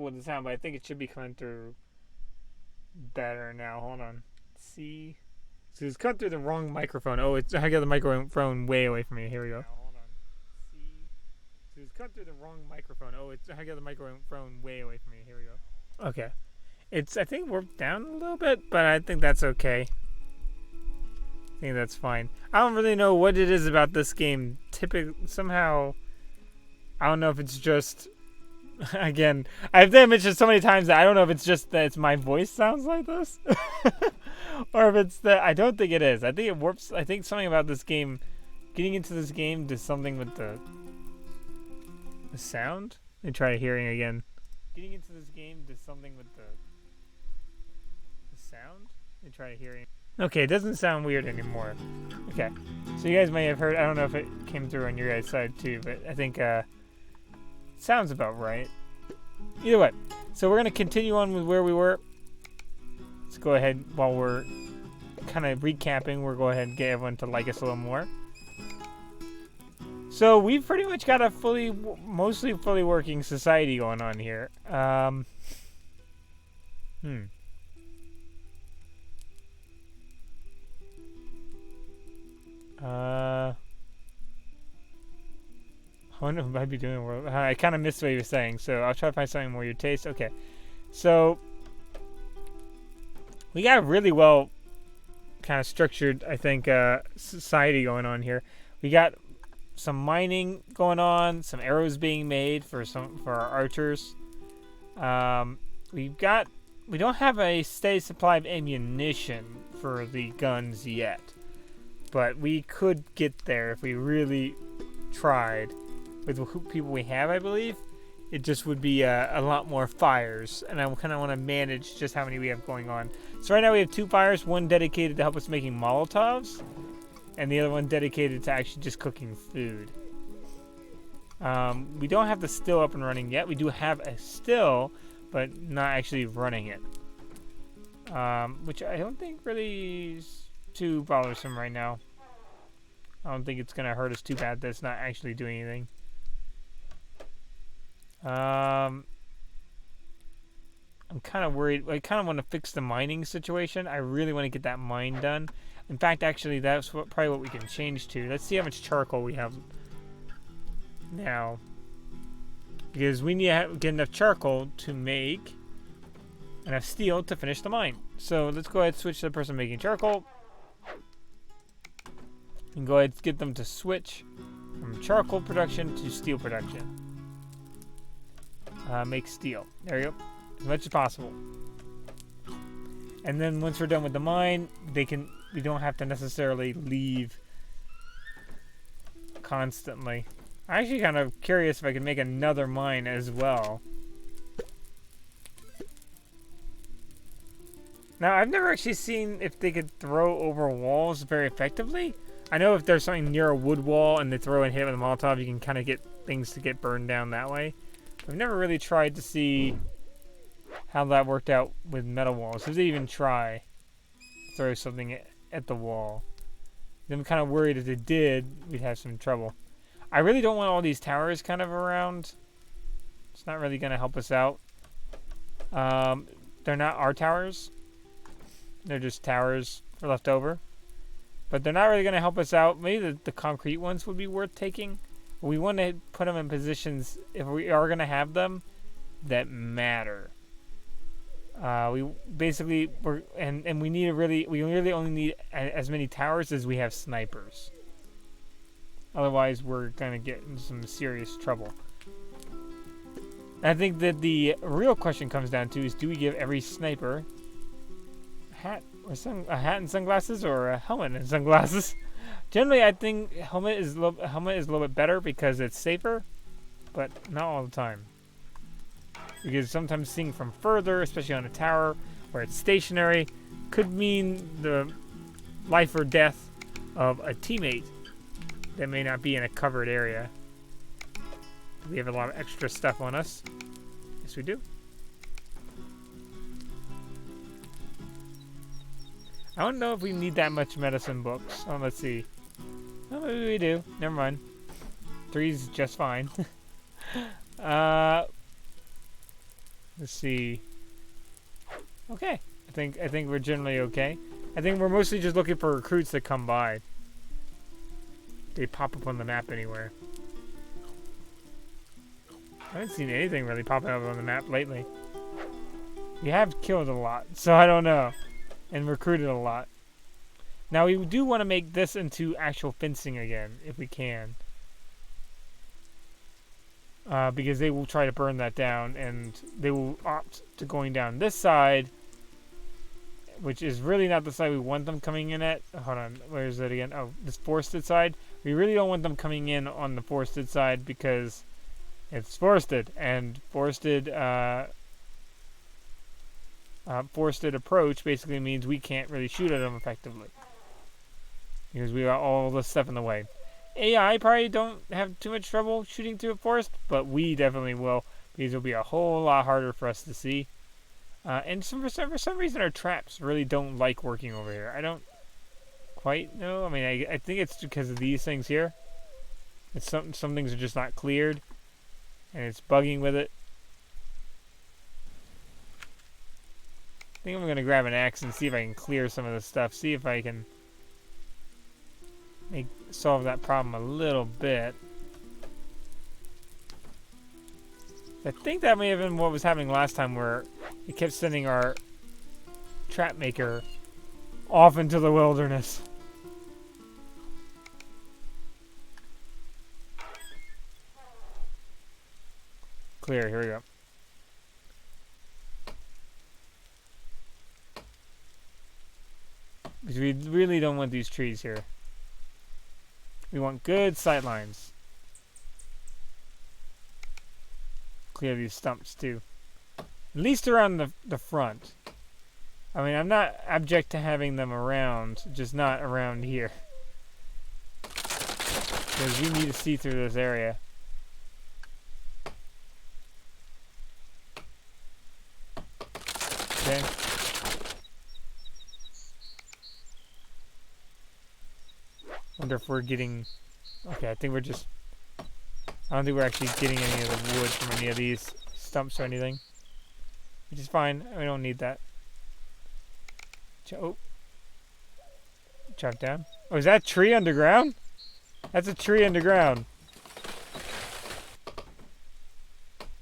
trouble with the sound, but I think it should be coming through better now. Hold on. See. So it's cut through the wrong microphone. Oh, I got the microphone way away from me. Here we go. Hold on. See. So it's cut through the wrong microphone. Oh, I got the microphone way away from me. Here we go. Okay. It's, I think, warped down a little bit, but I think that's okay. I think that's fine. I don't really know what it is about this game. Somehow, I don't know if it's just, again, I've mentioned so many times that I don't know if it's just that it's my voice sounds like this, or if it's that, I don't think it is. I think it warps. I think something about this game, getting into this game, does something with the sound. Let me try hearing again. Getting into this game does something with the sound. Let me try hearing. Okay, it doesn't sound weird anymore. Okay, so you guys may have heard, I don't know if it came through on your guys' side too, but I think it sounds about right. Either way, so we're going to continue on with where we were. Let's go ahead, while we're kind of recapping, we'll go ahead and get everyone to like us a little more. So we've pretty much got a mostly fully working society going on here. I wonder if I might be doing. I kind of missed what you were saying, so I'll try to find something more your taste. Okay, so we got a really well kind of structured, I think, society going on here. We got some mining going on, some arrows being made for our archers. We don't have a steady supply of ammunition for the guns yet. But we could get there if we really tried. With the people we have, I believe, it just would be a lot more fires. And I kind of want to manage just how many we have going on. So right now we have 2 fires, one dedicated to help us making Molotovs, and the other one dedicated to actually just cooking food. We don't have the still up and running yet. We do have a still, but not actually running it. Which I don't think really is too bothersome right now. I don't think it's going to hurt us too bad that it's not actually doing anything. I'm kind of worried. I kind of want to fix the mining situation. I really want to get that mine done. In fact, actually, that's probably what we can change to. Let's see how much charcoal we have now. Because we need to get enough charcoal to make enough steel to finish the mine. So let's go ahead and switch to the person making charcoal. And go ahead and get them to switch from charcoal production to steel production. Make steel. There you go. As much as possible. And then once we're done with the mine, we don't have to necessarily leave constantly. I'm actually kind of curious if I can make another mine as well. Now, I've never actually seen if they could throw over walls very effectively. I know if there's something near a wood wall and they throw and hit it with a Molotov, you can kind of get things to get burned down that way. I've never really tried to see how that worked out with metal walls. If they even try to throw something at the wall. I'm kind of worried if they did, we'd have some trouble. I really don't want all these towers kind of around. It's not really going to help us out. They're not our towers. They're just towers for left over. But they're not really going to help us out. Maybe the concrete ones would be worth taking. We want to put them in positions, if we are going to have them, that matter. We basically, we really only need as many towers as we have snipers. Otherwise, we're going to get in some serious trouble. I think that the real question comes down to is, do we give every sniper a hat and sunglasses, or a helmet and sunglasses? Generally, I think helmet is a little bit better because it's safer, but not all the time. Because sometimes seeing from further, especially on a tower where it's stationary, could mean the life or death of a teammate that may not be in a covered area. Do we have a lot of extra stuff on us? Yes, we do. I don't know if we need that much medicine books. Oh, let's see. Oh, maybe we do. Never mind. 3's just fine. Let's see. Okay. I think we're generally okay. I think we're mostly just looking for recruits that come by. They pop up on the map anywhere. I haven't seen anything really popping up on the map lately. We have killed a lot, so I don't know. And recruited a lot. Now we do want to make this into actual fencing again, if we can. Because they will try to burn that down, and they will opt to going down this side, which is really not the side we want them coming in at. Hold on, where is it again? Oh, this forested side. We really don't want them coming in on the forested side because it's forested, and forested approach basically means we can't really shoot at them effectively because we got all this stuff in the way. AI probably don't have too much trouble shooting through a forest, but we definitely will because it'll be a whole lot harder for us to see. And for some reason our traps really don't like working over here. I don't quite know. I mean, I think it's because of these things here. It's some things are just not cleared, and it's bugging with it. I think I'm going to grab an axe and see if I can clear some of this stuff. See if I can solve that problem a little bit. I think that may have been what was happening last time, where it kept sending our trap maker off into the wilderness. Clear, here we go. Because we really don't want these trees here. We want good sight lines. Clear these stumps too. At least around the front. I mean, I'm not object to having them around, just not around here. Because we need to see through this area. Okay. Wonder if we're getting... Okay, I think we're just... I don't think we're actually getting any of the wood from any of these stumps or anything. Which is fine. We don't need that. Oh. Chop down. Oh, is that a tree underground? That's a tree underground.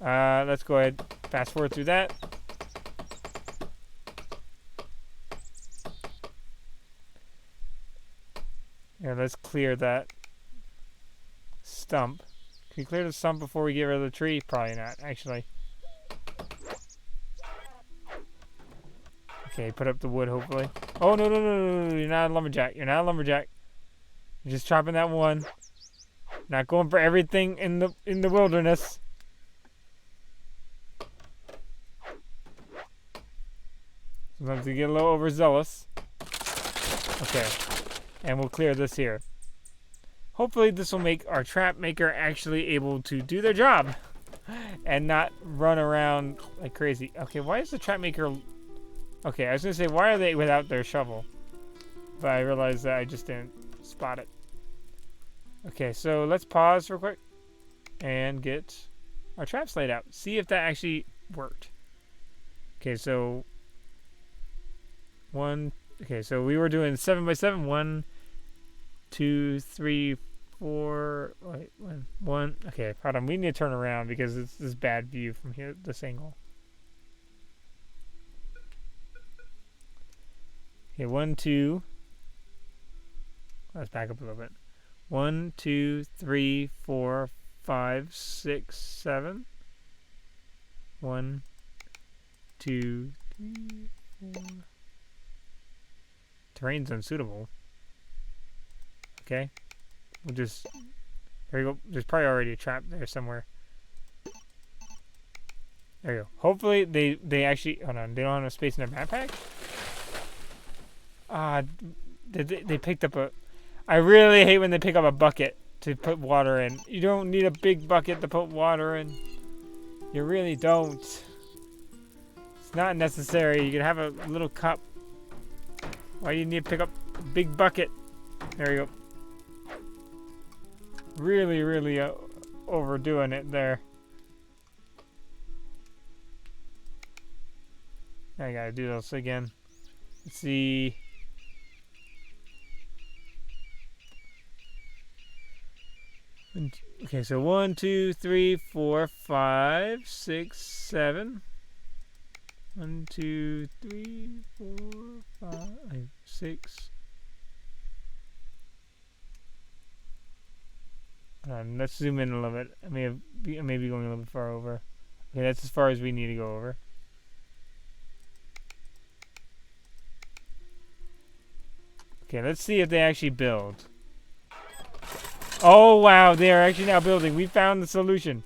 Let's go ahead. Fast forward through that. Yeah, let's clear that stump. Can we clear the stump before we get rid of the tree? Probably not, actually. Okay, put up the wood, hopefully. Oh, no, no, no, no, you're not a lumberjack. You're not a lumberjack. You're just chopping that one. Not going for everything in the wilderness. Sometimes you get a little overzealous. Okay. And we'll clear this here. Hopefully this will make our trap maker actually able to do their job and not run around like crazy. Okay, why is the trap maker... Okay, I was going to say, why are they without their shovel? But I realized that I just didn't spot it. Okay, so let's pause real quick and get our traps laid out. See if that actually worked. Okay, so... Okay, so we were doing 7 by 7. 1, 2, 3, 4. Wait, 1. Okay, hold on. We need to turn around because it's this bad view from here, this angle. Okay, 1, 2. Let's back up a little bit. 1, 2, 3, 4, 5, 6, 7. 1, 2, 3, 4. Terrain's unsuitable. Okay. We'll just... There you go. There's probably already a trap there somewhere. There you go. Hopefully they actually... Hold on. They don't have enough space in their backpack? They picked up a... I really hate when they pick up a bucket to put water in. You don't need a big bucket to put water in. You really don't. It's not necessary. You can have a little cup. Why do you need to pick up a big bucket? There you go. Really, really overdoing it there. I gotta do this again. Let's see. Okay, so 1, 2, 3, 4, 5, 6, 7. 1, 2, 3, 4, 5, 6. Let's zoom in a little bit. I may be going a little bit far over. Okay, that's as far as we need to go over. Okay, let's see if they actually build. Oh wow, they are actually now building. We found the solution.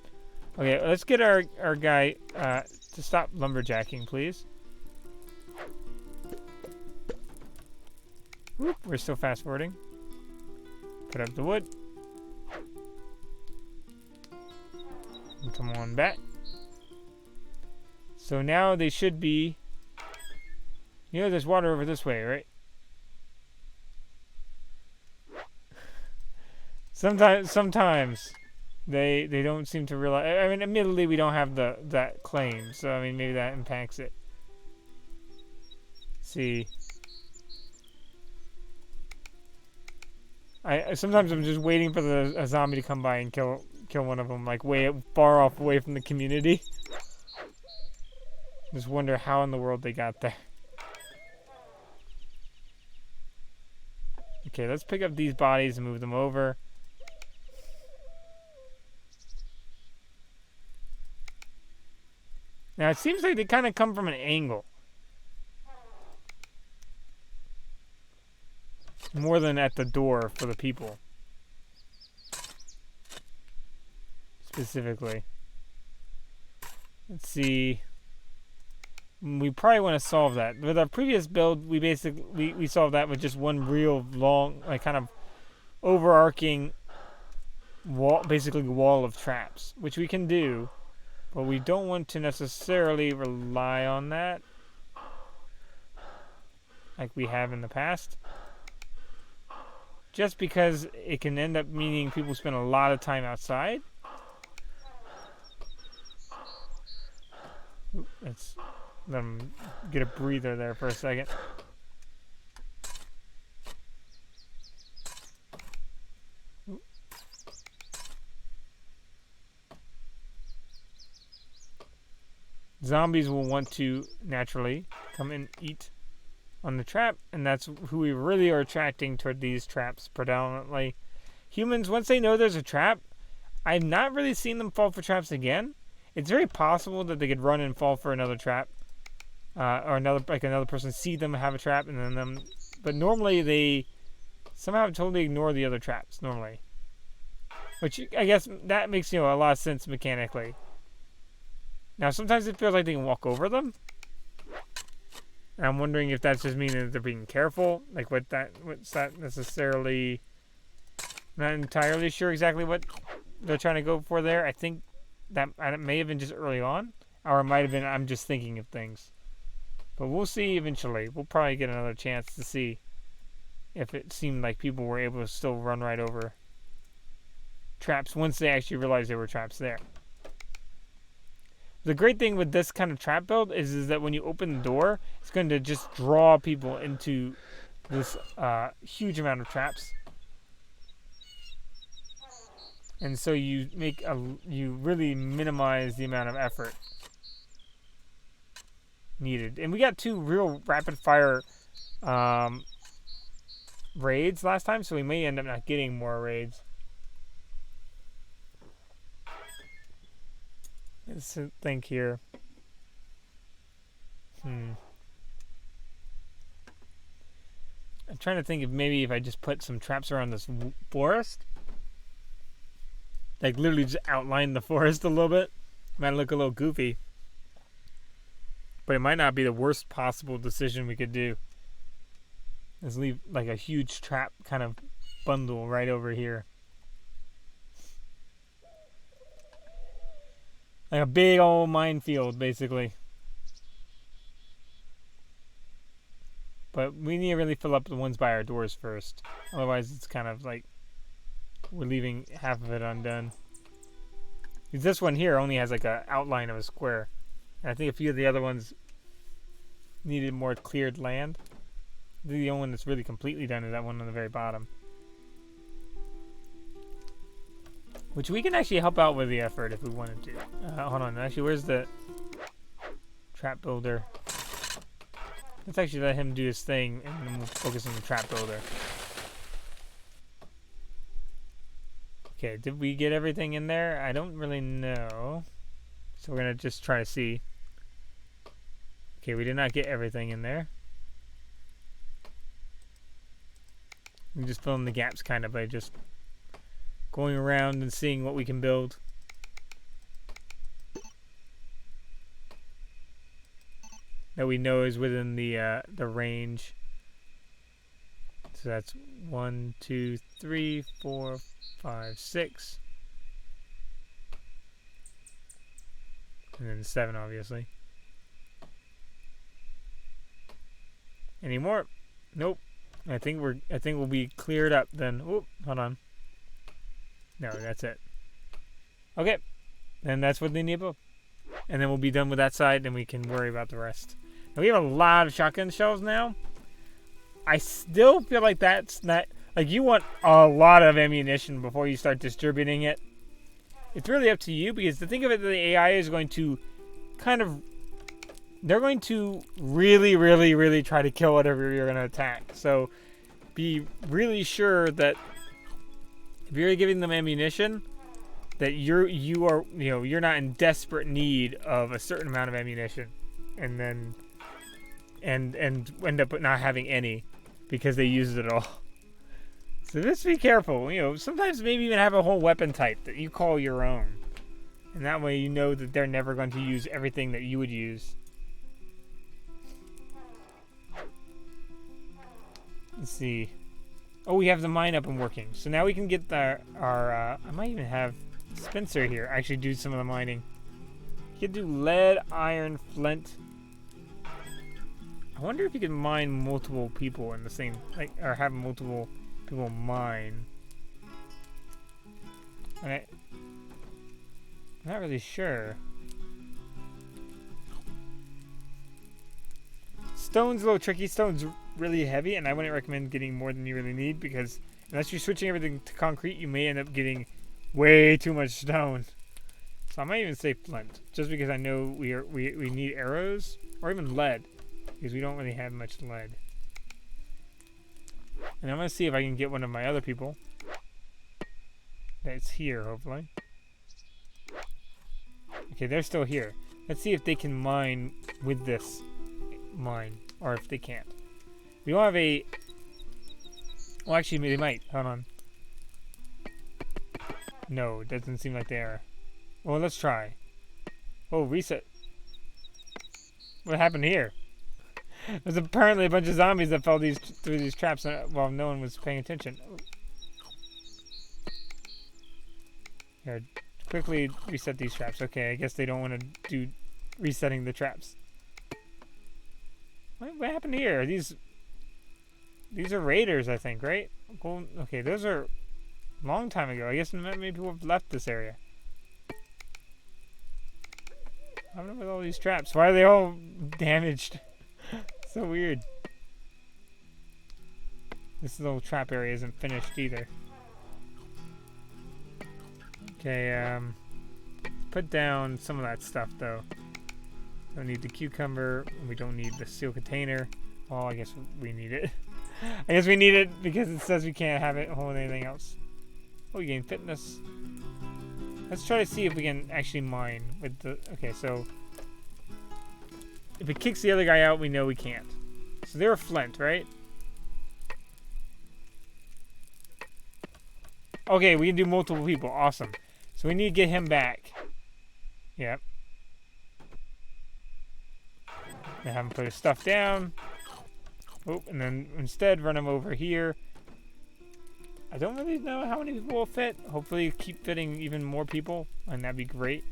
Okay, let's get our guy to stop lumberjacking, please. Whoop, we're still fast forwarding. Put up the wood. And come on back. So now they should be. You know, there's water over this way, right? Sometimes they don't seem to realize. I mean, admittedly, we don't have that claim, so I mean, maybe that impacts it. See, sometimes I'm just waiting for a zombie to come by and kill one of them, like way far off away from the community. Just wonder how in the world they got there. Okay, let's pick up these bodies and move them over. Now, it seems like they kind of come from an angle. More than at the door for the people. Specifically. Let's see. We probably want to solve that. With our previous build, we solved that with just one real long, like kind of overarching wall, basically wall of traps, which we can do. But we don't want to necessarily rely on that like we have in the past. Just because it can end up meaning people spend a lot of time outside. Let's let them get a breather there for a second. Zombies will want to naturally come and eat on the trap, and that's who we really are attracting toward these traps predominantly. Humans, once they know there's a trap, I've not really seen them fall for traps again. It's very possible that they could run and fall for another trap, or another person see them have a trap and then them. But normally they somehow totally ignore the other traps normally, which I guess that makes a lot of sense mechanically. Now, sometimes it feels like they can walk over them. And I'm wondering if that's just meaning that they're being careful. Like, what's that necessarily... I'm not entirely sure exactly what they're trying to go for there. I think that may have been just early on. Or it might have been I'm just thinking of things. But we'll see eventually. We'll probably get another chance to see if it seemed like people were able to still run right over traps once they actually realized there were traps there. The great thing with this kind of trap build is that when you open the door, it's going to just draw people into this huge amount of traps. And so you really minimize the amount of effort needed. And we got 2 real rapid fire raids last time, so we may end up not getting more raids. Let's think here. I'm trying to think of maybe if I just put some traps around this forest. Like literally just outline the forest a little bit. Might look a little goofy. But it might not be the worst possible decision we could do. Let's leave like a huge trap kind of bundle right over here. Like a big old minefield, basically. But we need to really fill up the ones by our doors first. Otherwise, it's kind of like we're leaving half of it undone. Because this one here only has like an outline of a square. And I think a few of the other ones needed more cleared land. The only one that's really completely done is that one on the very bottom. Which we can actually help out with the effort if we wanted to. Hold on, actually, where's the trap builder? Let's actually let him do his thing, and then we'll focus on the trap builder. Okay, did we get everything in there? I don't really know. So we're going to just try to see. Okay, we did not get everything in there. We just fill in the gaps kind of by just going around and seeing what we can build. That we know is within the range. So that's 1, 2, 3, 4, 5, 6. And then 7, obviously. Any more? Nope. I think we'll be cleared up then. Oop, hold on. No, that's it. Okay. Then that's what they need above. And then we'll be done with that side, and we can worry about the rest. And we have a lot of shotgun shells now. I still feel like that's not... Like, you want a lot of ammunition before you start distributing it. It's really up to you, because the thing of it, the AI is going to kind of... They're going to really, really, really try to kill whatever you're going to attack. So, be really sure that if you're giving them ammunition, that you're not in desperate need of a certain amount of ammunition, and then and end up not having any because they used it all. So just be careful. Sometimes maybe even have a whole weapon type that you call your own, and that way you know that they're never going to use everything that you would use. Let's see. Oh, we have the mine up and working. So now we can get our I might even have Spencer here actually do some of the mining. You could do lead, iron, flint. I wonder if you could mine multiple people in the same, or have multiple people mine. I'm not really sure. Stone's a little tricky. Stone's really heavy, and I wouldn't recommend getting more than you really need, because unless you're switching everything to concrete, you may end up getting way too much stone. So I might even say flint, just because I know we need arrows, or even lead, because we don't really have much lead. And I'm going to see if I can get one of my other people that's here, hopefully. Okay, they're still here. Let's see if they can mine with this mine, or if they can't. We don't have a... Well, actually, they might. Hold on. No, it doesn't seem like they are. Well, let's try. Oh, reset. What happened here? There's apparently a bunch of zombies that fell through these traps while no one was paying attention. Here, quickly reset these traps. Okay, I guess they don't want to do resetting the traps. What happened here? These are raiders, I think, right? Okay, those are a long time ago. I guess many people have left this area. I don't know with all these traps. Why are they all damaged? So weird. This little trap area isn't finished either. Okay, put down some of that stuff though. Don't need the cucumber. We don't need the steel container. Well, I guess we need it. I guess we need it because it says we can't have it hold anything else. Oh, we gain fitness. Let's try to see if we can actually mine with the... Okay, so... If it kicks the other guy out, we know we can't. So they're a flint, right? Okay, we can do multiple people. Awesome. So we need to get him back. Yep. And have him put his stuff down. Oh, and then instead run him over here. I don't really know how many people will fit. Hopefully keep fitting even more people, and that'd be great.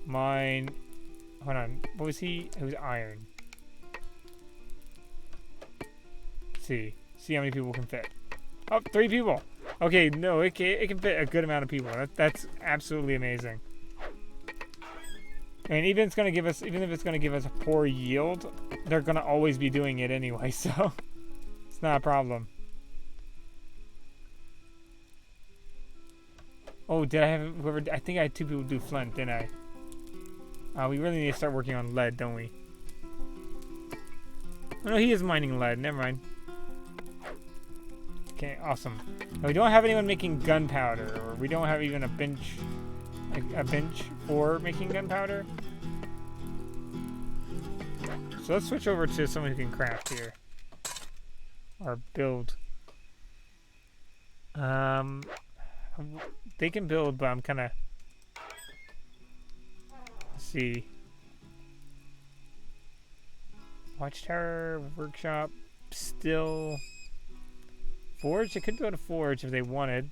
Mine... Hold on. What was he? It was iron. Let's see. See how many people can fit. Oh, 3 people. Okay, no, it can fit a good amount of people. That's absolutely amazing. And even if it's gonna give us a poor yield, they're gonna always be doing it anyway, so it's not a problem. Oh, did I have whoever? I think I had 2 people do flint, didn't I? We really need to start working on lead, don't we? Oh no, he is mining lead. Never mind. Okay, awesome. Now, we don't have anyone making gunpowder, or we don't have even a bench for making gunpowder. So let's switch over to someone who can craft here. Or build. They can build, but I'm kind of... Let's see. Watchtower, workshop, still... Forge? They could go to forge if they wanted.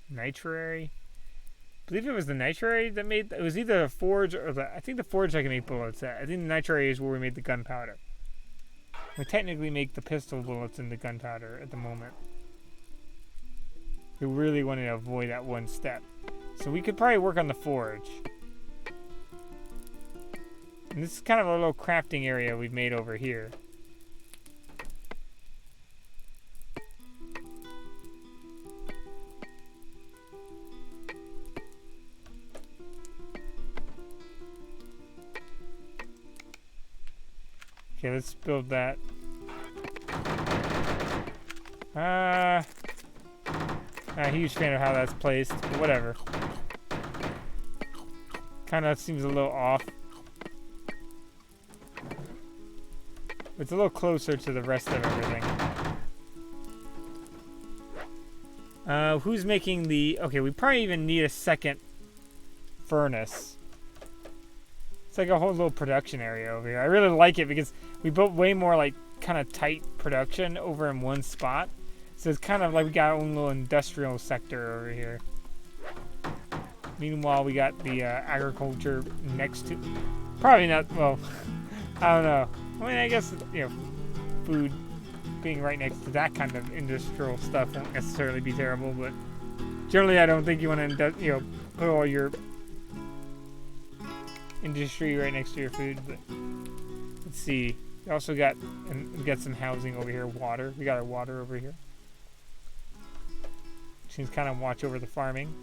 Nitrary? I believe it was the nitrary that made... It was either a forge or the... I think the forge I can make bullets at. I think the nitrary is where we made the gunpowder. We technically make the pistol bullets in the gunpowder at the moment. We really wanted to avoid that one step. So we could probably work on the forge. And this is kind of a little crafting area we've made over here. Okay, let's build that. Not a huge fan of how that's placed, but whatever. Kind of seems a little off. It's a little closer to the rest of everything. Who's making the... Okay, we probably even need a second furnace. It's like a whole little production area over here. I really like it because we built way more like kind of tight production over in one spot. So it's kind of like we got our own little industrial sector over here. Meanwhile, we got the agriculture next to... Probably not... Well, I don't know. I mean, I guess, you know, food being right next to that kind of industrial stuff won't necessarily be terrible, but generally I don't think you want to, you know, put all your industry right next to your food. But let's see. We also got some housing over here. Water. We got our water over here. Seems kind of watch over the farming.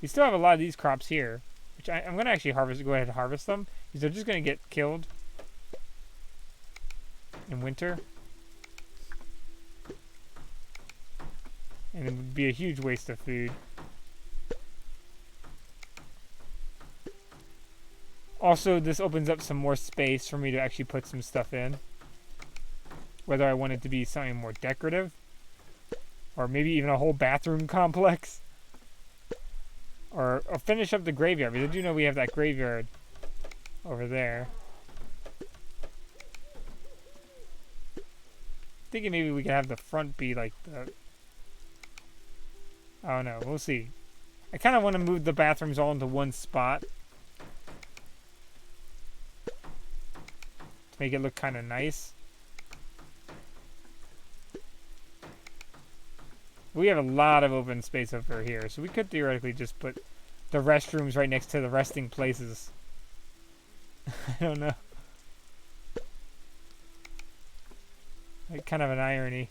We still have a lot of these crops here, which I'm going to actually go ahead and harvest them, because they're just going to get killed in winter. And it would be a huge waste of food. Also, this opens up some more space for me to actually put some stuff in. Whether I want it to be something more decorative, or maybe even a whole bathroom complex. Or finish up the graveyard, because I do know we have that graveyard over there. Thinking maybe we could have the front be like the... I don't know, we'll see. I kind of want to move the bathrooms all into one spot. To make it look kind of nice. We have a lot of open space over here, so we could theoretically just put the restrooms right next to the resting places. I don't know. Like, kind of an irony.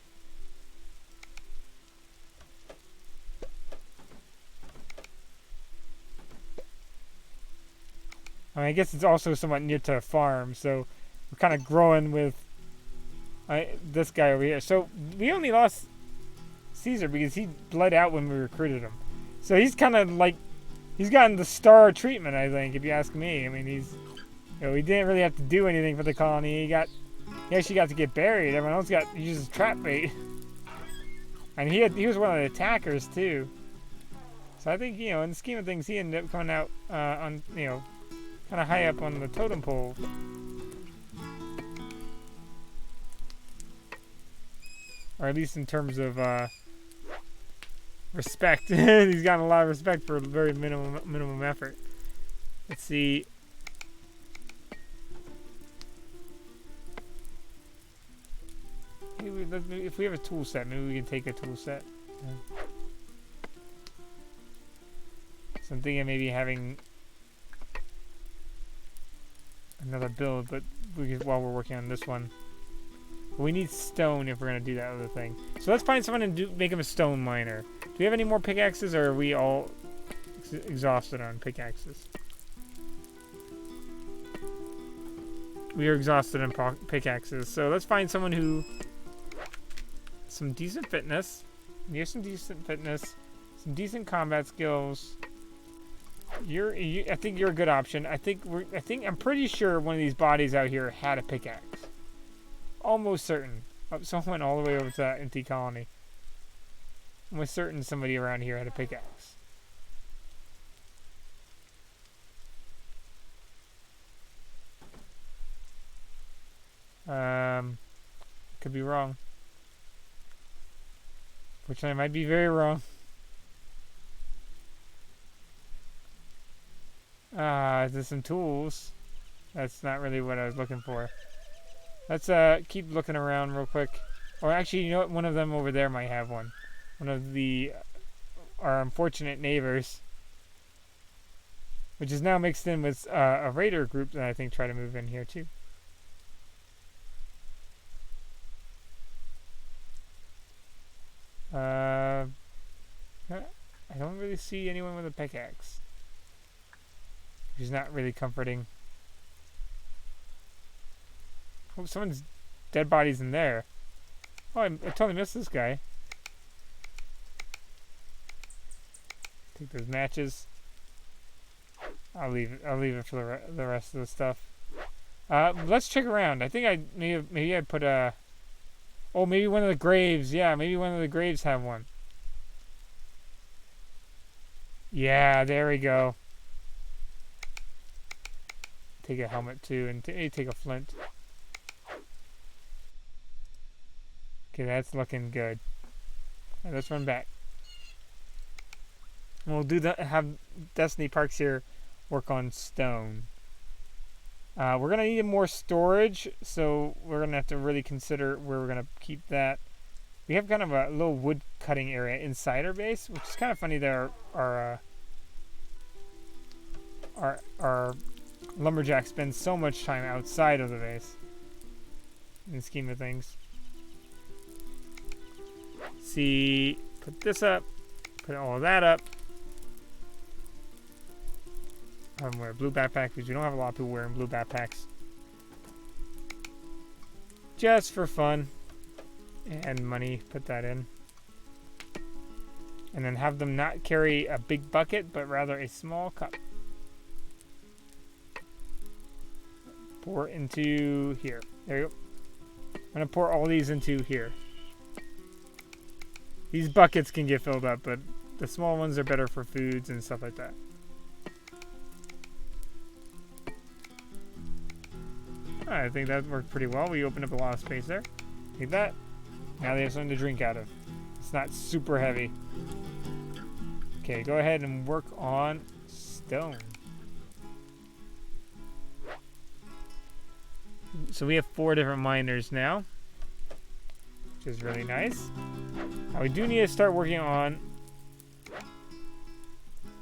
I mean, I guess it's also somewhat near to a farm, so we're kind of growing with this guy over here. So we only lost Caesar because he bled out when we recruited him. So he's kind of like, he's gotten the star treatment, I think, if you ask me. I mean, he didn't really have to do anything for the colony. He actually got to get buried. Everyone else he uses trap bait. And he was one of the attackers too. So I think, in the scheme of things, he ended up coming out on, kind of high up on the totem pole. Or at least in terms of respect. He's gotten a lot of respect for very minimum effort. Let's see. Maybe if we have a tool set, maybe we can take a tool set. So I'm thinking maybe having another build, but while we're working on this one. But we need stone if we're going to do that other thing. So let's find someone and make him a stone miner. Do we have any more pickaxes, or are we all exhausted on pickaxes? We are exhausted on pickaxes. So let's find someone who... some decent fitness. You have some decent fitness. Some decent combat skills. I think you're a good option. I'm pretty sure one of these bodies out here had a pickaxe. Almost certain. Someone went all the way over to that empty colony. Almost certain somebody around here had a pickaxe. Could be wrong. Which I might be very wrong. There's some tools. That's not really what I was looking for. Let's keep looking around real quick. Or actually, you know what? One of them over there might have one. One of our unfortunate neighbors. Which is now mixed in with a raider group that I think try to move in here too. I don't really see anyone with a pickaxe. Which is not really comforting. Oh, someone's dead body's in there. Oh, I totally missed this guy. Take those matches. I'll leave it for the rest of the stuff. Let's check around. I think maybe I put a... Oh, maybe one of the graves. Yeah, maybe one of the graves have one. Yeah, there we go. Take a helmet too, and take a flint. Okay, that's looking good. Right, let's run back. And we'll have Destiny Parks here work on stone. We're gonna need more storage, so we're gonna have to really consider where we're gonna keep that. We have kind of a little wood cutting area inside our base, which is kind of funny that our lumberjack spends so much time outside of the base in the scheme of things. See, put this up, put all of that up. I'm wearing blue backpack because we don't have a lot of people wearing blue backpacks. Just for fun and money, put that in. And then have them not carry a big bucket, but rather a small cup. Pour into here. There you go. I'm going to pour all these into here. These buckets can get filled up, but the small ones are better for foods and stuff like that. I think that worked pretty well. We opened up a lot of space there. Take that. Now they have something to drink out of. It's not super heavy. Okay, go ahead and work on stone. So we have 4 different miners now, which is really nice. Now we do need to start working on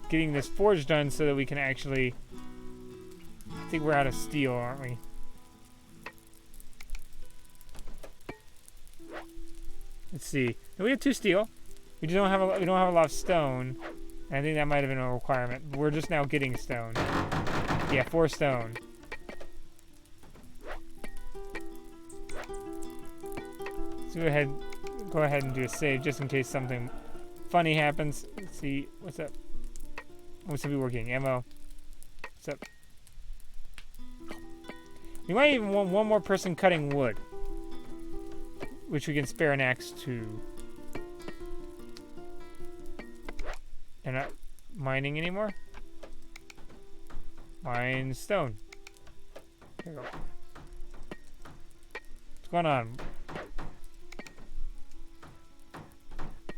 getting this forge done so that we can actually... I think we're out of steel, aren't we? Let's see. We have 2 steel. We don't have a lot of stone. And I think that might have been a requirement. But we're just now getting stone. Yeah, 4 stone. So go ahead and do a save just in case something funny happens. Let's see. What's up? What's be working? Ammo. What's up? We might even want one more person cutting wood, which we can spare an axe to. They're not mining anymore. Mine stone. There we go. What's going on?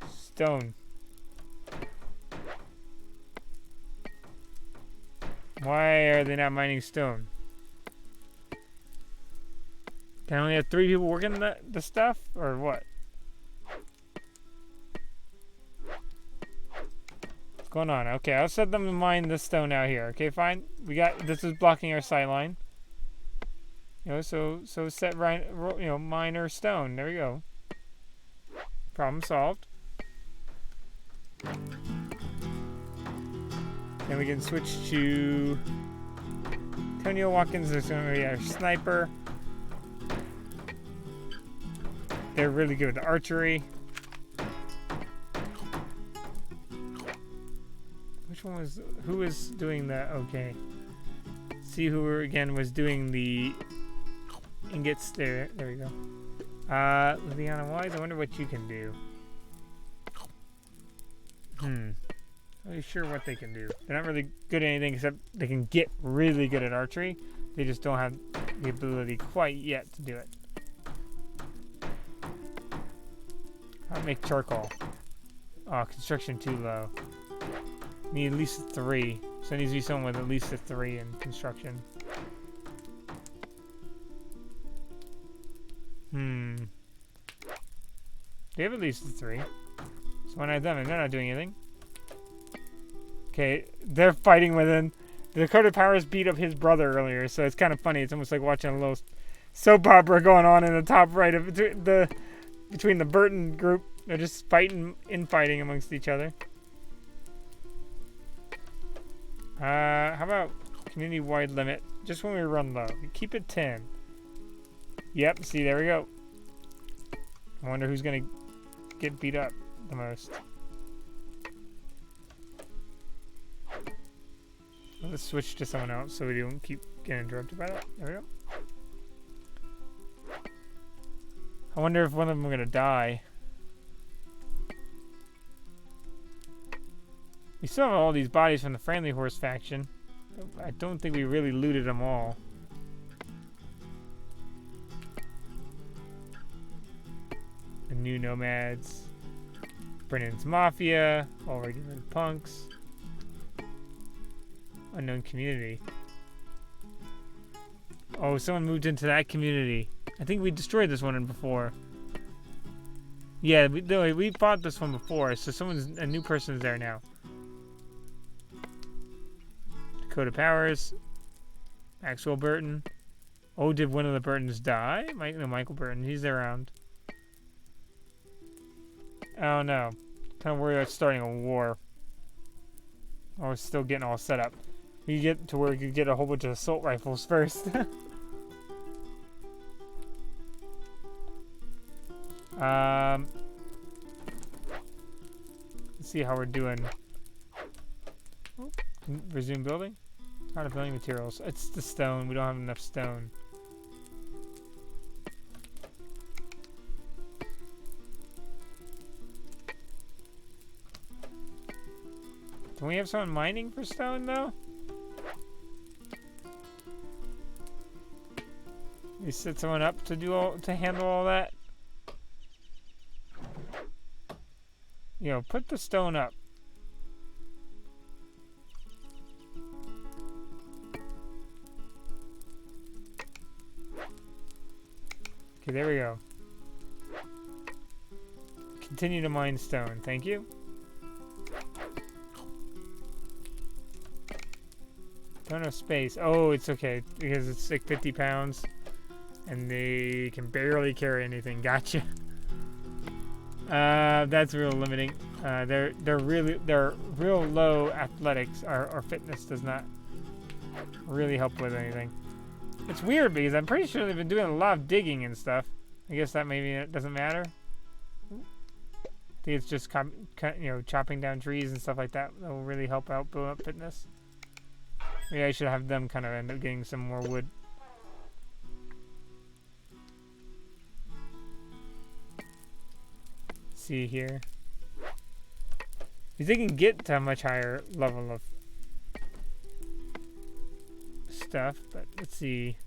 Stone. Why are they not mining stone? Can I only have 3 people working the stuff, or what? What's going on? Okay, I'll set them to mine this stone out here. Okay, fine. We got this is blocking our sight line. You know, so set right, you know, miner stone. There we go. Problem solved. Then we can switch to Antonio Watkins. There's going to be our sniper. They're really good at archery. Which one was, who was doing that? Okay. See who again was doing the ingots there. There we go. Liliana Wise, I wonder what you can do. Not really sure what they can do. They're not really good at anything except they can get really good at archery. They just don't have the ability quite yet to do it. I'll make charcoal. Oh, construction too low. Need at least a 3. So it needs to be someone with at least a 3 in construction. They have at least a 3. So when I have them and they're not doing anything. Okay, they're fighting within. The Dakota Powers beat up his brother earlier, so it's kind of funny. It's almost like watching a little soap opera going on in the top right of between the Burton group. They're just infighting amongst each other. How about community-wide limit? Just when we run low. We keep it 10. Yep, see, there we go. I wonder who's going to get beat up the most. Let's switch to someone else so we don't keep getting interrupted by that. There we go. I wonder if one of them are going to die. We still have all these bodies from the Friendly Horse faction. I don't think we really looted them all. The new nomads. Brennan's Mafia. All regular punks. Unknown community. Oh, someone moved into that community. I think we destroyed this one before. Yeah, we fought this one before, so a new person is there now. Dakota Powers. Maxwell Burton. Oh, did one of the Burtons die? No, Michael Burton. He's around. Oh no. Kind of worried about starting a war. Oh, we're still getting all set up. We get to where we could get a whole bunch of assault rifles first. Let's see how we're doing. Oh, resume building. Out of building materials. It's the stone. We don't have enough stone. Can we have someone mining for stone though? We set someone up to handle all that. You know, put the stone up. Okay, there we go. Continue to mine stone. Thank you. Don't have space. Oh, it's okay because it's like 50 pounds, and they can barely carry anything. Gotcha. That's real limiting. They're real low athletics. Our fitness does not really help with anything. It's weird because I'm pretty sure they've been doing a lot of digging and stuff. I guess that maybe it doesn't matter. I think it's just chopping down trees and stuff like that that will really help out build up fitness. Maybe I should have them kind of end up getting some more wood. See here. Because they can get to a much higher level of stuff, but let's see.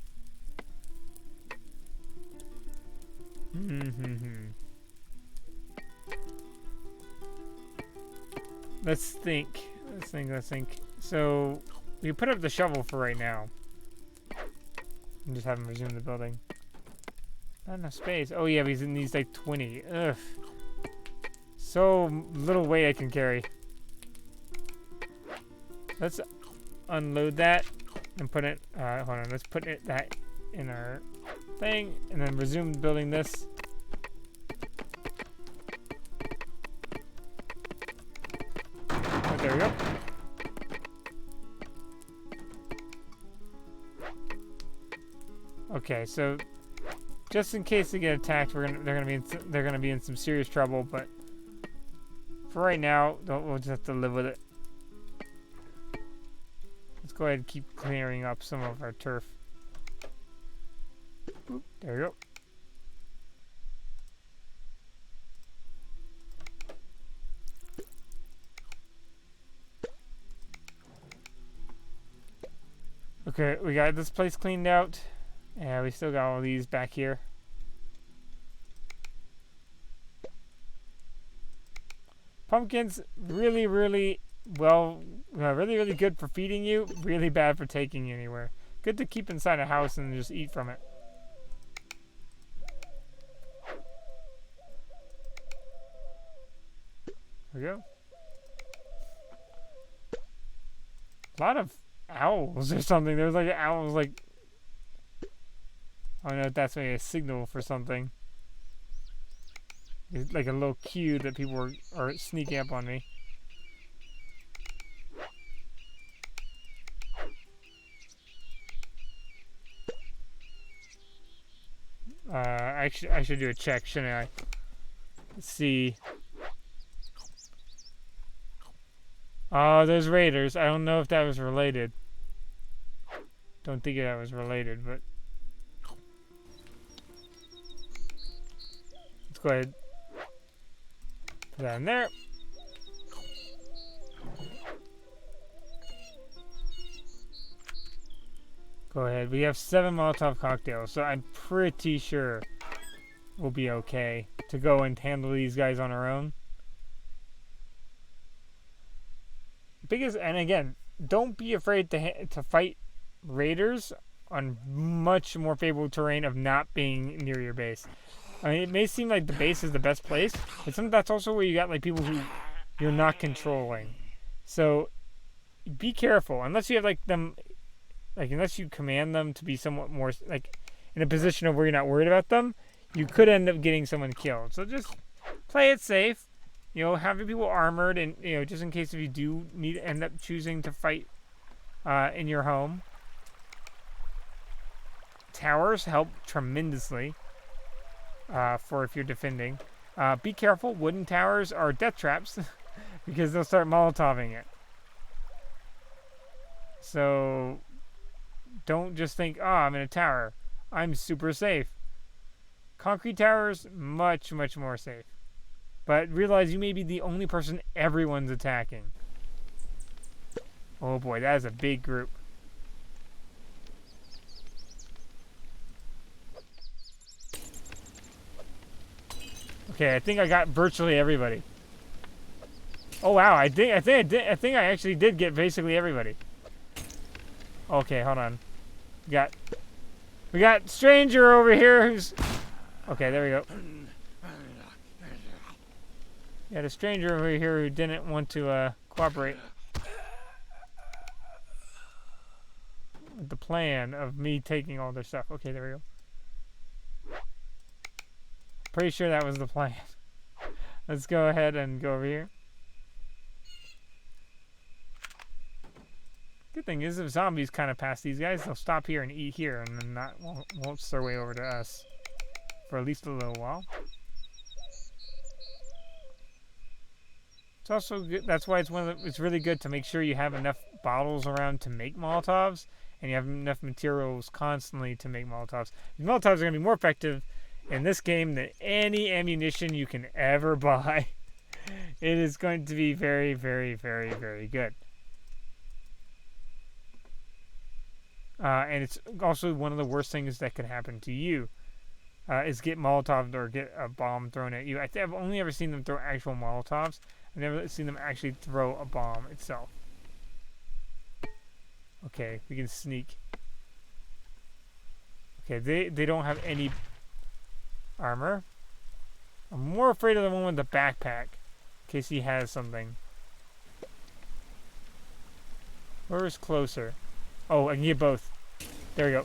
Let's think. So we put up the shovel for right now. And just have him resume the building. Not enough space. Oh yeah, he's in these like 20. Ugh. So little weight I can carry. Let's unload that and put it, hold on, let's put that in our thing and then resume building this. Oh, there we go. Okay, so just in case they get attacked, they're gonna be in some serious trouble. But for right now, we'll just have to live with it. Let's go ahead and keep clearing up some of our turf. Oop, there we go. Okay, we got this place cleaned out. Yeah, we still got all these back here. Pumpkins, really, really well, really good for feeding you. Really bad for taking you anywhere. Good to keep inside a house and just eat from it. There we go. A lot of owls or something. There's like owls like... I don't know if that's maybe a signal for something. It's like a little cue that people are sneaking up on me. I should do a check, shouldn't I? Let's see. Oh, there's raiders. I don't know if that was related. Don't think that was related, but... Let's go ahead. Put that in there. Go ahead. We have 7 Molotov cocktails, so I'm pretty sure we'll be okay to go and handle these guys on our own. And again, don't be afraid to fight raiders on much more favorable terrain of not being near your base. I mean, it may seem like the base is the best place, but that's also where you got like people who you're not controlling. So be careful unless you have unless you command them to be somewhat more like in a position of where you're not worried about them, you could end up getting someone killed. So just play it safe. Have your people armored, and just in case if you do end up choosing to fight in your home. Towers help tremendously for if you're defending. Be careful, wooden towers are death traps because they'll start Molotoving it. So don't just think, oh, I'm in a tower, I'm super safe. Concrete towers, much, much more safe. But realize you may be the only person everyone's attacking. Oh boy, that is a big group. Okay, I think I got virtually everybody. Oh wow, I think I actually did get basically everybody. Okay, hold on. We got stranger over here who's... Okay, there we go. Yeah, the stranger over here who didn't want to cooperate with the plan of me taking all their stuff. Okay, there we go. Pretty sure that was the plan. Let's go ahead and go over here. Good thing is if zombies kind of pass these guys, they'll stop here and eat here and then won't their way over to us for at least a little while. It's also good. That's why it's really good to make sure you have enough bottles around to make Molotovs, and you have enough materials constantly to make Molotovs. These Molotovs are going to be more effective in this game than any ammunition you can ever buy. It is going to be very, very, very, very good. And it's also one of the worst things that could happen to you is get Molotovs or get a bomb thrown at you. I've only ever seen them throw actual Molotovs. I've never seen them actually throw a bomb itself. Okay, we can sneak. Okay, they don't have any armor. I'm more afraid of the one with the backpack, in case he has something. Where's closer? Oh, I can get both. There we go.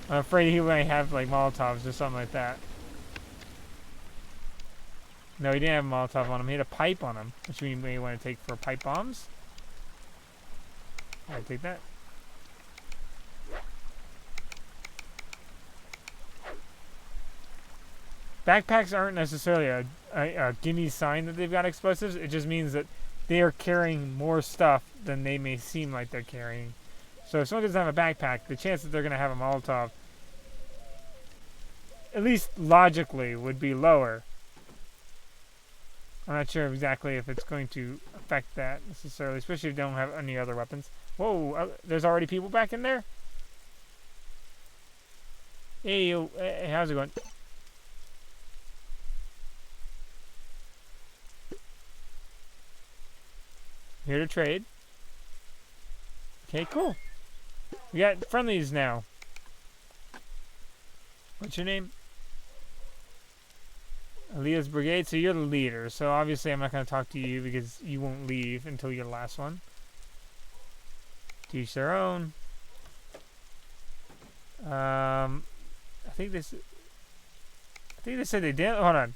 I'm afraid he might have like Molotovs or something like that. No, he didn't have a Molotov on him. He had a pipe on him, which we may want to take for pipe bombs. I'll take that. Backpacks aren't necessarily a gimme sign that they've got explosives. It just means that they are carrying more stuff than they may seem like they're carrying. So if someone doesn't have a backpack, the chance that they're going to have a Molotov, at least logically, would be lower. I'm not sure exactly if it's going to affect that necessarily, especially if they don't have any other weapons. Whoa, there's already people back in there? Hey, hey, how's it going? Here to trade. Okay, cool. We got friendlies now. What's your name? Aaliyah's Brigade. So you're the leader. So obviously I'm not going to talk to you because you won't leave until you're the last one. To each their own. I think they said they didn't. Hold on.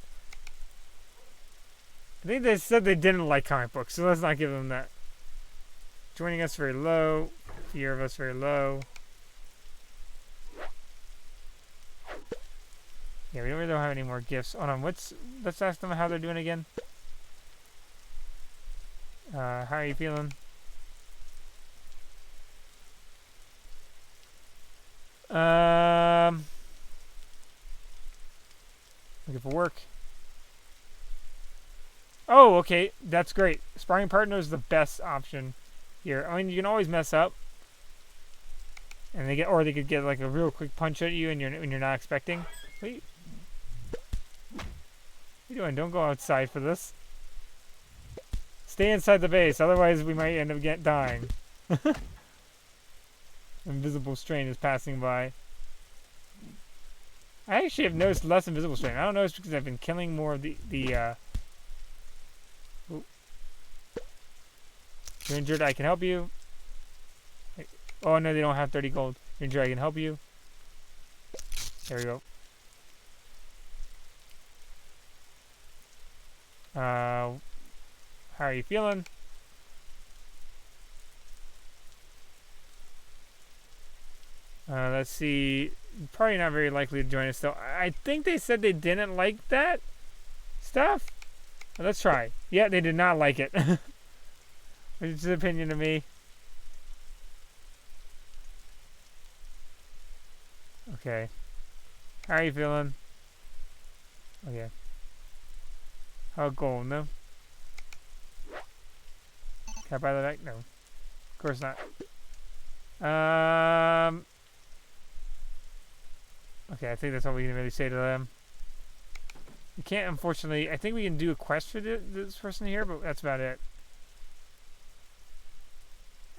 I think they said they didn't like comic books, so let's not give them that. Joining us very low. Fear of us very low. Yeah, we really don't have any more gifts. Hold on, let's ask them how they're doing again. How are you feeling? Looking for work. Oh, okay, that's great. Sparring partner is the best option here. I mean, you can always mess up, and they could get like a real quick punch at you, and when you're not expecting. Wait, what are you doing? Don't go outside for this. Stay inside the base, otherwise we might end up dying. Invisible strain is passing by. I actually have noticed less invisible strain. I don't know if it's because I've been killing more of the You're injured, I can help you. Oh no, they don't have 30 gold. You're injured, I can help you. There we go. How are you feeling? Let's see. Probably not very likely to join us though. I think they said they didn't like that stuff. Let's try. Yeah, they did not like it. It's an opinion of me. Okay. How are you feeling? Okay. How gold, no? Can I buy that back? No. Of course not. Okay, I think that's all we can really say to them. We can't, unfortunately. I think we can do a quest for this person here, but that's about it.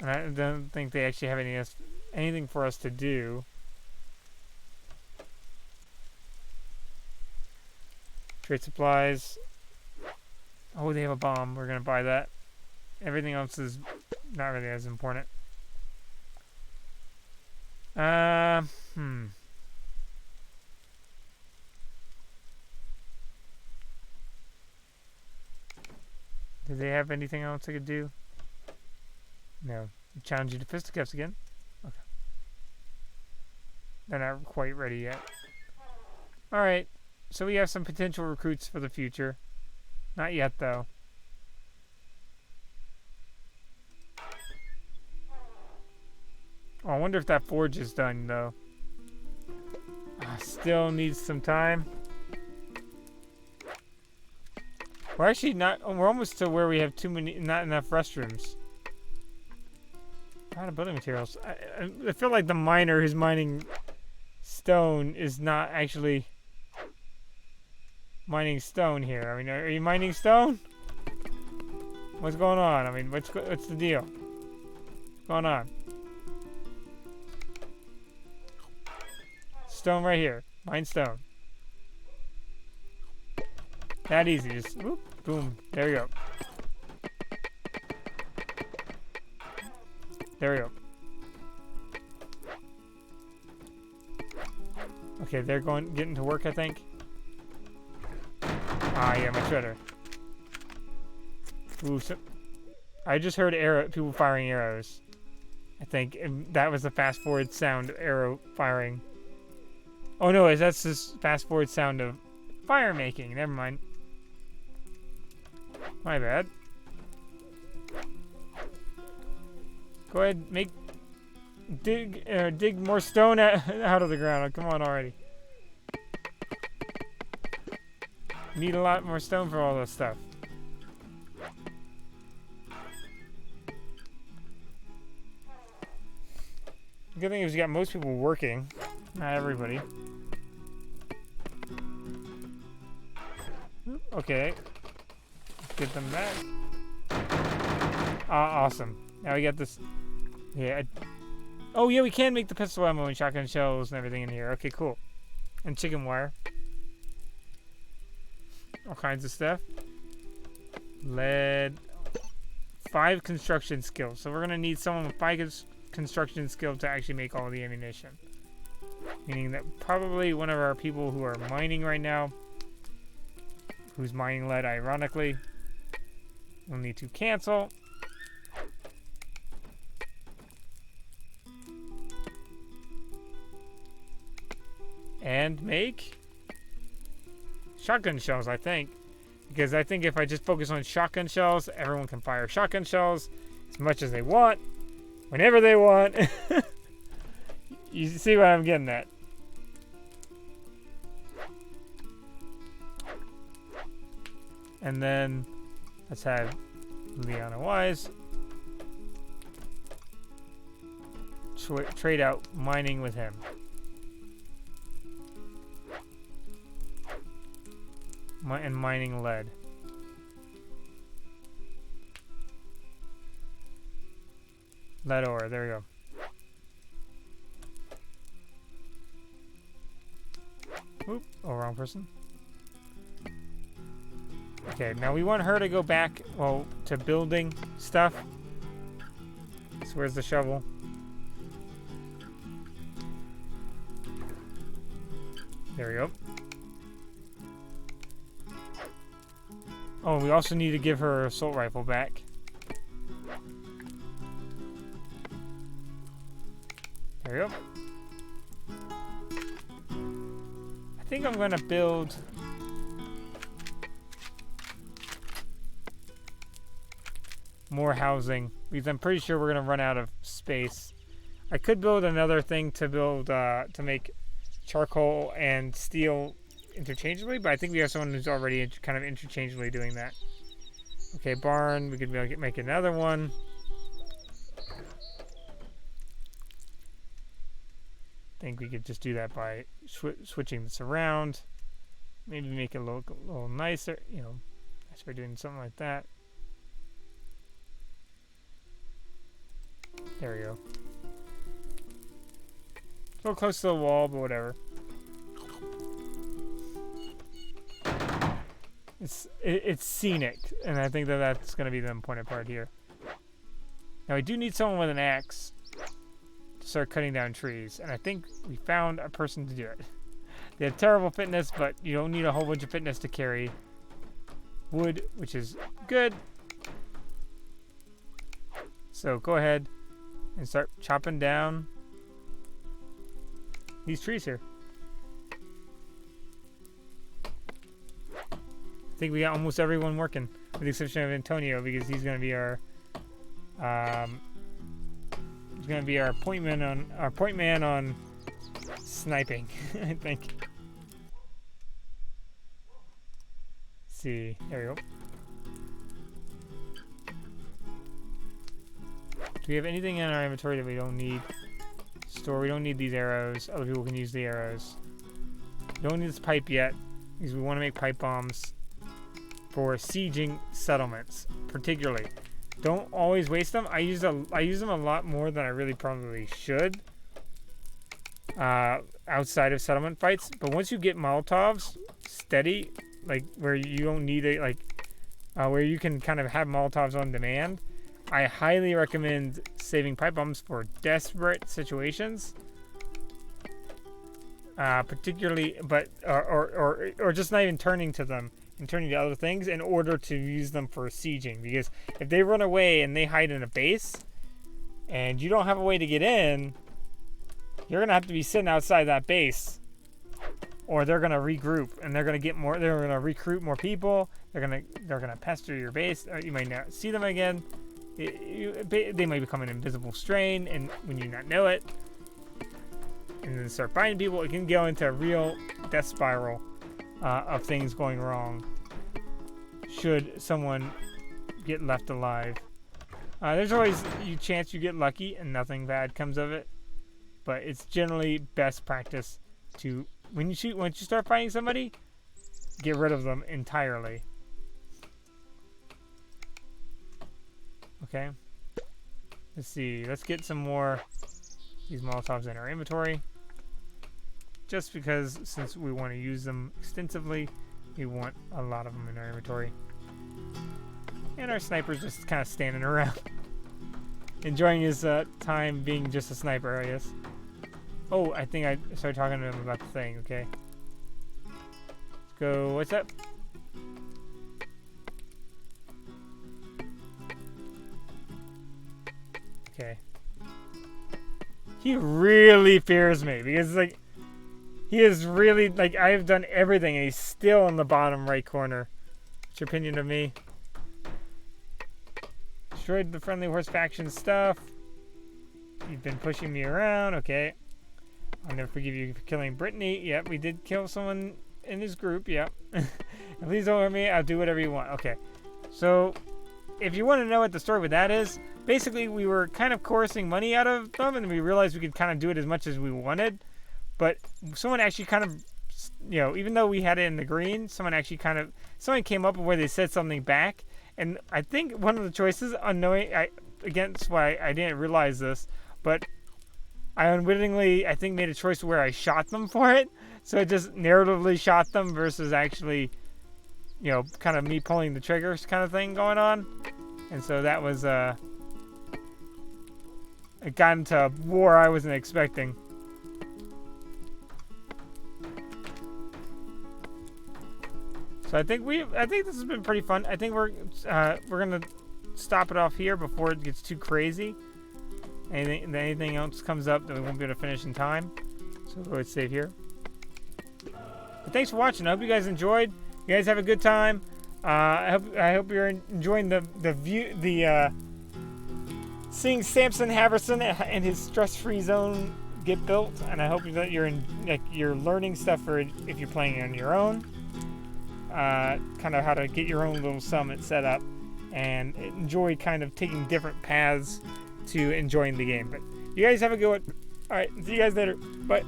And I don't think they actually have anything for us to do. Trade supplies. Oh, they have a bomb. We're going to buy that. Everything else is not really as important. Do they have anything else I could do? No. Challenge you to fisticuffs again? Okay. They're not quite ready yet. Alright. So we have some potential recruits for the future. Not yet, though. Oh, I wonder if that forge is done, though. Still needs some time. We're actually not... We're almost to where we have not enough restrooms. Out of building materials. I feel like the miner who's mining stone is not actually mining stone here. I mean, are you mining stone? What's going on? I mean, what's the deal? What's going on? Stone right here. Mine stone. That easy. Just whoop, boom. There we go. There we go. Okay, they're getting to work, I think. Ah, yeah, my shredder. Ooh, so I just heard people firing arrows. I think that was the fast forward sound of arrow firing. Oh no, that's just fast forward sound of fire making. Never mind. My bad. Go ahead, dig more stone out of the ground. Come on already. Need a lot more stone for all this stuff. The good thing is we got most people working. Not everybody. Okay. Get them back. Awesome. Now we got this. Yeah. Oh, yeah, we can make the pistol ammo and shotgun shells and everything in here. Okay, cool. And chicken wire. All kinds of stuff. Lead. 5 construction skills. So we're going to need someone with 5 construction skills to actually make all the ammunition. Meaning that probably one of our people who are mining right now, who's mining lead ironically, will need to cancel. And make shotgun shells, I think. Because I think if I just focus on shotgun shells, everyone can fire shotgun shells as much as they want, whenever they want. You see what I'm getting at. And then let's have Liana Wise trade out mining with him. And mining lead. Lead ore, there we go. Oop, oh, wrong person. Okay, now we want her to go back, well, to building stuff. So where's the shovel? There we go. Oh, we also need to give her assault rifle back. There we go. I think I'm going to build more housing because I'm pretty sure we're going to run out of space. I could build another thing to build to make charcoal and steel interchangeably, but I think we have someone who's already kind of interchangeably doing that. Okay, barn. We could make another one. I think we could just do that by switching this around. Maybe make it look a little nicer, you know, as we're doing something like that. There we go. A little close to the wall, but whatever. It's scenic, and I think that's going to be the important part here. Now, we do need someone with an axe to start cutting down trees, and I think we found a person to do it. They have terrible fitness, but you don't need a whole bunch of fitness to carry wood, which is good. So go ahead and start chopping down these trees here. I think we got almost everyone working, with the exception of Antonio, because he's going to be our point man on sniping. I think. Let's see, there we go. Do we have anything in our inventory that we don't need? Store. We don't need these arrows. Other people can use the arrows. We don't need this pipe yet, because we want to make pipe bombs for sieging settlements, particularly. Don't always waste them. I use them a lot more than I really probably should outside of settlement fights. But once you get Molotovs steady, like where you don't need it, like where you can kind of have Molotovs on demand, I highly recommend saving pipe bombs for desperate situations. Particularly, but or just not even turning to them and turning to other things in order to use them for sieging. Because if they run away and they hide in a base, and you don't have a way to get in, you're gonna have to be sitting outside that base, or they're gonna regroup and they're gonna get more. They're gonna recruit more people. They're gonna pester your base. You might not see them again. They might become an invisible strain, and when you not know it. And then start finding people, it can go into a real death spiral of things going wrong should someone get left alive. There's always a chance you get lucky and nothing bad comes of it, but it's generally best practice to, once you start fighting somebody, get rid of them entirely. Okay, let's see, let's get some more these Molotovs in our inventory. Just because, since we want to use them extensively, we want a lot of them in our inventory. And our sniper's just kind of standing around. Enjoying his time being just a sniper, I guess. Oh, I think I started talking to him about the thing, okay. Let's go, what's up? Okay. He really fears me, because, like, he is really, like, I have done everything, and he's still in the bottom right corner. What's your opinion of me? Destroyed the friendly horse faction stuff. You've been pushing me around. Okay. I'll never forgive you for killing Brittany. Yep, we did kill someone in his group. Yep. Please don't hurt me. I'll do whatever you want. Okay. So, if you want to know what the story with that is, basically we were kind of coercing money out of them, and we realized we could kind of do it as much as we wanted. But someone actually kind of, you know, even though we had it in the green, someone came up with where they said something back. And I think one of the choices, against why I didn't realize this, but I unwittingly, I think, made a choice where I shot them for it. So I just narratively shot them versus actually, you know, kind of me pulling the triggers kind of thing going on. And so that was, it got into a war I wasn't expecting. So I think this has been pretty fun. I think we're gonna stop it off here before it gets too crazy. Anything else comes up that we won't be able to finish in time. So we'll go ahead and save here. But thanks for watching. I hope you guys enjoyed. You guys have a good time. I hope you're enjoying the seeing Samson Haverson and his stress-free zone get built. And I hope that you're learning stuff for if you're playing on your own. Kind of how to get your own little summit set up and enjoy kind of taking different paths to enjoying the game. But you guys have a good one. Alright, see you guys later. Bye.